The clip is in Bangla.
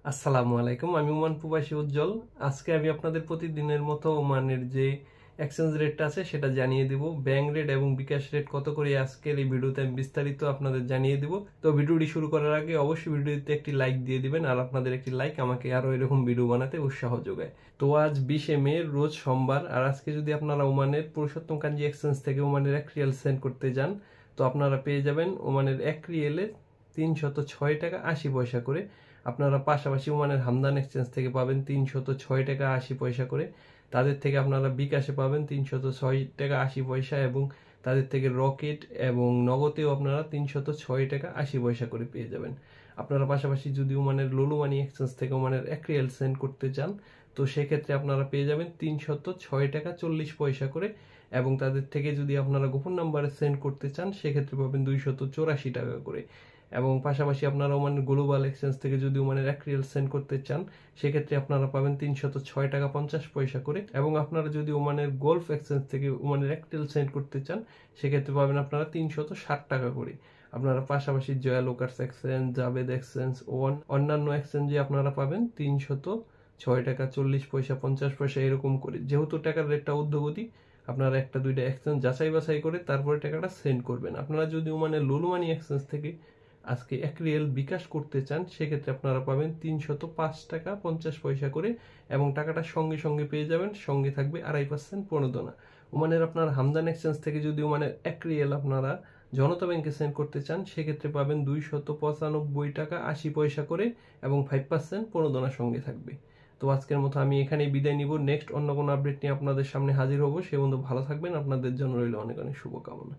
আসসালামু আলাইকুম, আমি ওমান প্রবাসী উজ্জ্বল। আজকে আমি আপনাদের প্রতিদিনের মতো ওমানের যে এক্সচেঞ্জ রেটটা আছে সেটা জানিয়ে দিব। ব্যাংক রেট এবং বিকাশ রেট কত করে আজকের এই ভিডিওতে আমি বিস্তারিত আপনাদের জানিয়ে দিব। তো ভিডিওটি শুরু করার আগে অবশ্যই ভিডিওতে একটি লাইক দিয়ে দিবেন, আর আপনাদের একটি লাইক আমাকে আরো এরকম ভিডিও বানাতে উৎসাহ যোগায়। তো আজ 20 মে, রোজ সোমবার। আর আজকে যদি আপনারা ওমানের পুরুষোত্তম কাঞ্জি এক্সচেঞ্জ থেকে ওমানের 1 রিয়াল সেন্ড করতে যান, তো আপনারা পেয়ে যাবেন ওমানের 1 রিয়েলে 306 টাকা 80 পয়সা করে। আপনারা পাশাপাশি ওমানের হামদান এক্সচেঞ্জ থেকে পাবেন 306 টাকা 80 পয়সা করে। তাদের থেকে আপনারা বিকাশে পাবেন 306 টাকা 80 পয়সা, এবং তাদের থেকে রকেট এবং নগদেও আপনারা 306 টাকা 80 পয়সা করে পেয়ে যাবেন। আপনারা পাশাপাশি যদি ওমানের লুলু মানি এক্সচেঞ্জ থেকে ওমানের 1 রিয়াল সেন্ড করতে চান, তো সেক্ষেত্রে আপনারা পেয়ে যাবেন 306 টাকা 40 পয়সা করে, এবং তাদের থেকে যদি আপনারা গোপন নাম্বারে সেন্ড করতে চান সেক্ষেত্রে পাবেন 284 টাকা করে। এবং পাশাপাশি আপনারা ওমানের গ্লোবাল এক্সচেঞ্জ থেকে যদি ওমানের 1 রিয়াল সেন্ড করতে চান সেক্ষেত্রে আপনারা পাবেন 306 টাকা 50 পয়সা করে। এবং আপনারা যদি ওমানের গোলফ এক্সচেঞ্জ থেকে ওমানের 1 রিয়াল সেন্ড করতে চান সেক্ষেত্রে পাবেন আপনারা 360 টাকা করে। আপনারা পাশাপাশি জয়া লোকার্স এক্সচেঞ্জ, জাবেদ এক্সচেঞ্জ ও অন্যান্য এক্সচেঞ্জে আপনারা পাবেন 306 টাকা 40 পয়সা 50 পয়সা এরকম করে। যেহেতু টাকার রেটটা ঊর্ধ্বগতি, আপনারা একটা দুইটা এক্সচেঞ্জ যাচাই বাছাই করে তারপরে টাকাটা সেন্ড করবেন। আপনারা যদি ওমানের লুলু মানি এক্সচেঞ্জ থেকে আজকে 1 রিয়েল বিকাশ করতে চান সেক্ষেত্রে আপনারা পাবেন 305 টাকা 50 পয়সা করে, এবং টাকাটা সঙ্গে সঙ্গে পেয়ে যাবেন। সঙ্গে থাকবে 2.5% প্রণোদনা। ওমানের আপনার হামদান এক্সচেঞ্জ থেকে যদি ওমানের 1 রিয়েল আপনারা জনতা ব্যাংকে সেন্ড করতে চান সেক্ষেত্রে পাবেন 295 টাকা 80 পয়সা করে, এবং 5% প্রণোদনা সঙ্গে থাকবে। তো আজকের মতো আমি এখানেই বিদায় নিব। নেক্সট অন্য কোনো আপডেট নিয়ে আপনাদের সামনে হাজির হব। সে পর্যন্ত ভালো থাকবেন। আপনাদের জন্য রইল অনেক অনেক শুভকামনা।